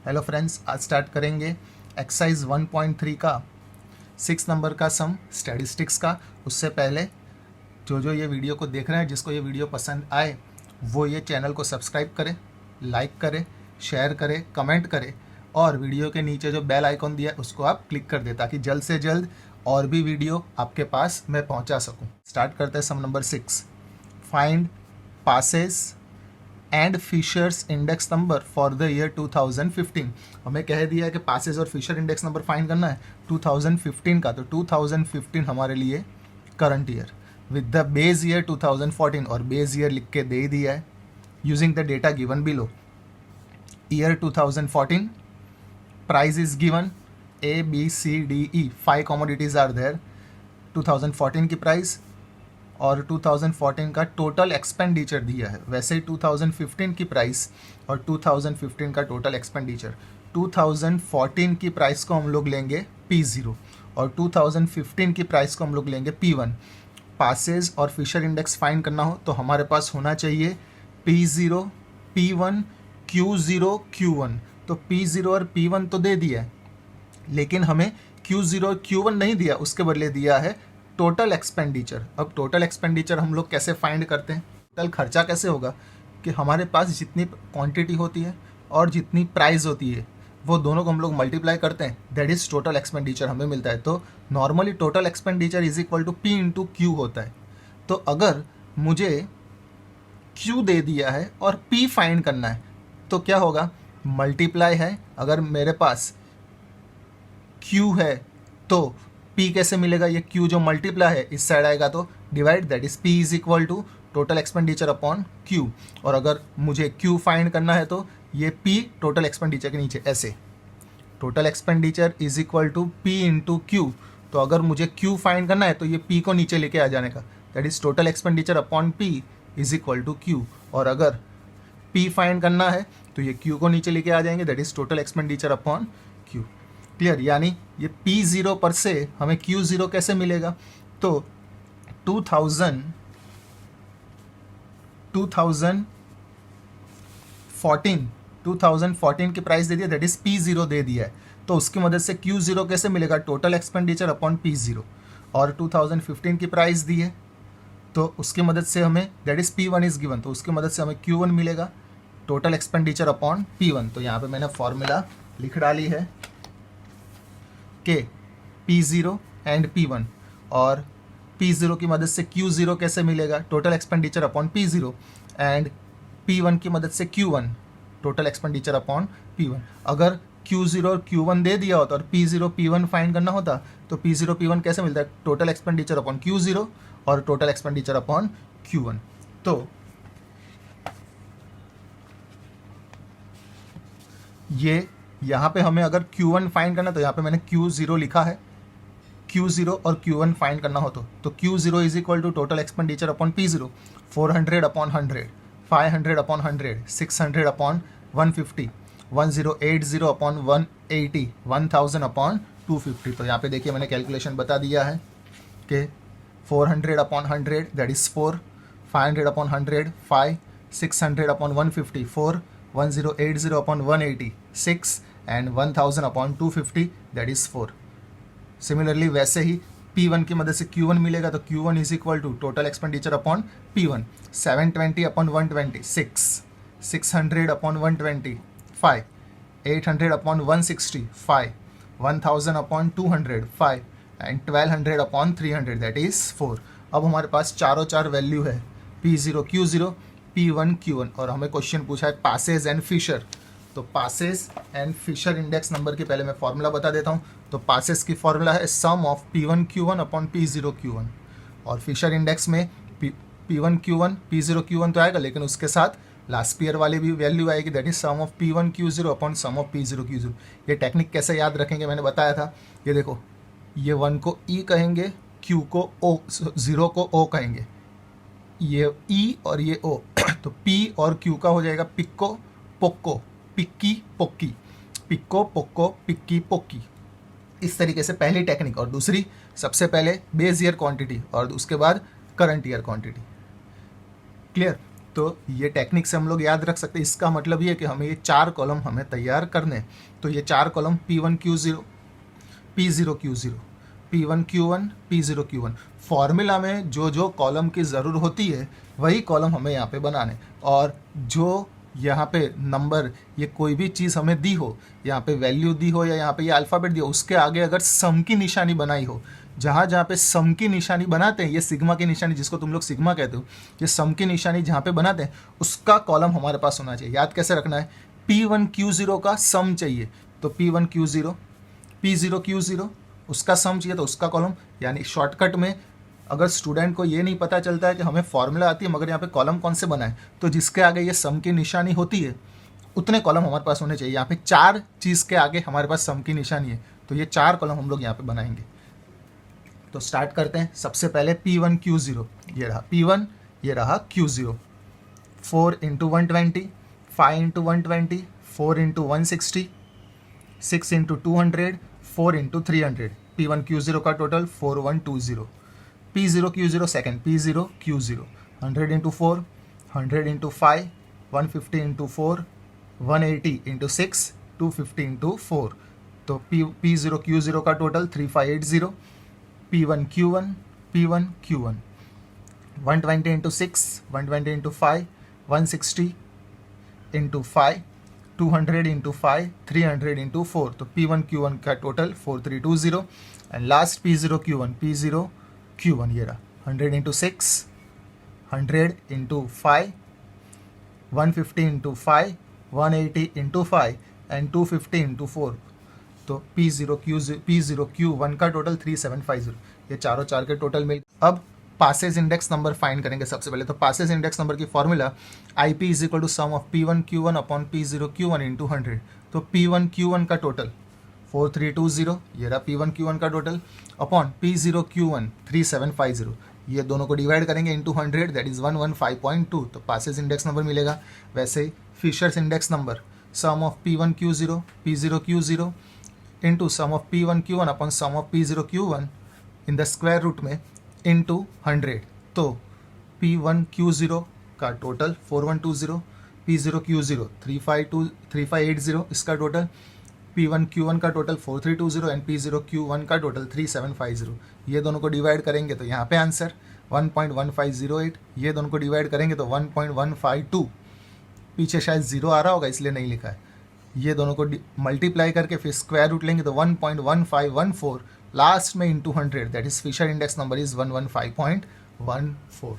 Hello friends, आज start करेंगे exercise 1.3 का 6 नंबर का सम स्टैटिस्टिक्स का। उससे पहले जो ये वीडियो को देख रहे हैं, जिसको ये वीडियो पसंद आए वो ये चैनल को सब्सक्राइब करें, लाइक करें, शेयर करें, कमेंट करें और वीडियो के नीचे जो बेल आइकॉन दिया है उसको आप क्लिक कर दें ताकि जल्द से जल्द और भी वीडियो आपके पास मैं पहुंचा सकूं। स्टार्ट करते हैं sum number 6। Find Paasche's and Fisher's index number for the year 2015। हमें कह दिया है कि पासेस और फिशर इंडेक्स नंबर फाइंड करना है 2015 का। तो 2015 हमारे लिए current year with the base year 2014 और बेस ईयर लिख के दे ही दिया है using the data given below. Year 2014 price is given A B C D E 5 commodities are there. 2014 की प्राइस और 2014 का टोटल एक्सपेंडिचर दिया है। वैसे ही 2015 की प्राइस और 2015 का टोटल एक्सपेंडिचर। 2014 की प्राइस को हम लोग लेंगे P0 और 2015 की प्राइस को हम लोग लेंगे P1। पासेस और फिशर इंडेक्स फाइंड करना हो तो हमारे पास होना चाहिए P0, P1, Q0, Q1। तो P0 और P1 तो दे दिया है, लेकिन हमें Q0 Q1 नहीं दिया, उसके बदले दिया है टोटल एक्सपेंडिचर। अब टोटल एक्सपेंडिचर हम लोग कैसे फाइंड करते हैं? टोटल खर्चा कैसे होगा कि हमारे पास जितनी क्वांटिटी होती है और जितनी प्राइस होती है वो दोनों को हम लोग मल्टीप्लाई करते हैं, दैट इज़ टोटल एक्सपेंडिचर हमें मिलता है। तो normally total expenditure is equal to P into Q होता है। तो अगर मुझे Q दे दिया है और P फाइंड करना है तो क्या होगा? मल्टीप्लाई है। अगर मेरे पास Q है तो P कैसे मिलेगा? ये Q जो मल्टीप्लाई है इस साइड आएगा तो divide, that is P is equal to total expenditure upon Q। और अगर मुझे Q फाइंड करना है तो ये P टोटल एक्सपेंडिचर के नीचे ऐसे, total expenditure is equal to P into Q। तो अगर मुझे Q फाइंड करना है तो ये P को नीचे लेके आ जाने का, that is total expenditure upon P is equal to Q। और अगर P फाइंड करना है तो ये Q को नीचे लेके आ जाएंगे, that is total expenditure upon Q। Clear? यानी ये P0 पर से हमें Q0 कैसे मिलेगा? तो 2014 की प्राइस दे दिया, दैट इज P0 दे दिया है। तो उसकी मदद से Q0 कैसे मिलेगा? Total expenditure upon P0। और 2015 की प्राइस दी है तो उसकी मदद से हमें, that is P1 is given, तो उसकी मदद से हमें Q1 मिलेगा टोटल एक्सपेंडिचर अपॉन P1। तो यहाँ पे मैंने फॉर्मूला लिख डाली है के P0 एंड P1। और P0 की मदद से Q0 कैसे मिलेगा? Total expenditure upon P0। And P1 की मदद से Q1 total expenditure upon P1। अगर Q0 और Q1 दे दिया होता और P0 P1 फाइंड करना होता तो P0 P1 कैसे मिलता है? टोटल एक्सपेंडिचर अपॉन Q0 और टोटल एक्सपेंडिचर अपॉन Q1। तो ये यहाँ पे हमें अगर Q1 फाइंड करना तो यहाँ पे मैंने Q0 लिखा है। Q0 और Q1 फाइंड करना हो तो Q0 is equal to total expenditure upon P0, 400 upon 100, 500 upon 100, 600 upon 150, 1080 upon 180, 1000 upon 250। तो यहाँ पे देखिए मैंने कैलकुलेशन बता दिया है कि 400 upon 100 that is 4, 500 upon 100 5, 600 upon 150 4, 1080 upon 180 6 and 1000 upon 250 that is 4। Similarly वैसे ही P1 की मदद से Q1 मिलेगा तो Q1 is equal to total expenditure upon P1, 720 upon 120 6, 600 upon 120 5, 800 upon 160 5, 1000 upon 200 5 and 1200 upon 300 that is 4। अब हमारे पास चार वैल्यू है P0 Q0 P1 Q1 और हमें क्वेश्चन पूछा है पासेस एंड फिशर। तो Paasche's and Fisher index number की पहले मैं फॉर्मूला बता देता हूँ। तो पासेस की फॉर्मूला है सम of P1 Q1 upon P0 Q1 और फिशर इंडेक्स में P1 Q1 P0 Q1 तो आएगा, लेकिन उसके साथ लास्ट ईयर वाली भी वैल्यू आएगी, that is sum of P1 Q0 upon sum of P0 Q0। ये टेक्निक कैसे याद रखेंगे मैंने बताया था। ये देखो, ये 1 को E कहेंगे, Q को O, 0 को O कहेंगे, ये E और ये O। तो P और Q का हो जाएगा पिक्को पोक्को, पिक्की पोक्की, पिक्को पोक्को पिक्की पोक्की। इस तरीके से पहली टेक्निक। और दूसरी, सबसे पहले बेस ईयर क्वांटिटी और उसके बाद करंट ईयर क्वांटिटी। क्लियर? तो ये टेक्निक से हम लोग याद रख सकते हैं। इसका मतलब ये है कि हमें ये 4 कॉलम हमें तैयार करने। तो ये 4 column P1Q0 P0Q0 P1Q1 P0Q1, formula में जो जो कॉलम की ज़रूरत होती है वही कॉलम हमें यहाँ पे बनाने। और जो यहाँ पे नंबर, ये कोई भी चीज़ हमें दी हो, यहाँ पे वैल्यू दी हो या यहाँ पे ये अल्फ़ाबेट दी हो, उसके आगे अगर सम की निशानी बनाई हो, जहाँ जहाँ पे सम की निशानी बनाते हैं, ये सिग्मा की निशानी जिसको तुम लोग सिग्मा कहते हो, ये सम की निशानी जहाँ पे बनाते हैं उसका कॉलम हमारे पास होना चाहिए। याद कैसे रखना है, P1Q0 का सम चाहिए तो P1Q0 P0Q0 उसका सम चाहिए तो उसका कॉलम। यानी शॉर्टकट में अगर स्टूडेंट को ये नहीं पता चलता है कि हमें फॉर्मूला आती है मगर यहाँ पे कॉलम कौन से बनाए, तो जिसके आगे ये सम की निशानी होती है उतने कॉलम हमारे पास होने चाहिए। यहाँ पे 4 चीज़ के आगे हमारे पास सम की निशानी है, तो ये 4 कॉलम हम लोग यहाँ पे बनाएंगे। तो स्टार्ट करते हैं। सबसे पहले P1Q0, ये रहा P1, ये रहा Q0। 4 × 120, 5 × 120, 4 × 160, 6 × 200, 4 × 300। P1Q0 का टोटल 4120। P0Q0 second, P0Q0 100 × 4, 100 × 5, 150 × 4, 180 × 6, 250 × 4। तो P0Q0 का टोटल 3580। P1Q1 P1Q1 120 × 6, 120 × 5, 160 × 5, 200 × 5, 300 × 4। तो P1Q1 का टोटल 4320। एंड लास्ट P0Q1 ये रहा 100 × 6, 100 × 5, 150 × 5, 180 × 5 एंड 250 × 4। तो P0Q1 का टोटल 3750। ये चारों चार के टोटल मिल। अब पासेज इंडेक्स नंबर फाइंड करेंगे सबसे पहले। तो पासेज इंडेक्स नंबर की formula IP = sum of P1Q1 upon P0Q1 × 100। तो P1Q1 का टोटल 4320, ये रहा P1Q1 का टोटल, अपॉन P0Q1 3750। ये दोनों को डिवाइड करेंगे इंटू 100, दैट इज 115.2। तो पासेज इंडेक्स नंबर मिलेगा। वैसे ही Fisher's index number sum of P1Q0 P0Q0 into sum of P1Q1 upon sum of P0Q1 in the square root में इंटू 100। तो P1Q0 का टोटल 4120, P0Q0 3580 इसका टोटल, P1Q1 का total 4320 and P0Q1 का total 3750। ये दोनों को डिवाइड करेंगे तो यहाँ पे आंसर 1.1508। ये दोनों को डिवाइड करेंगे तो 1.152। पीछे शायद 0 आ रहा होगा इसलिए नहीं लिखा है। ये दोनों को मल्टीप्लाई करके फिर स्क्वायर रूट लेंगे तो 1.1514, लास्ट में into 100, that is Fisher index number is 115.14।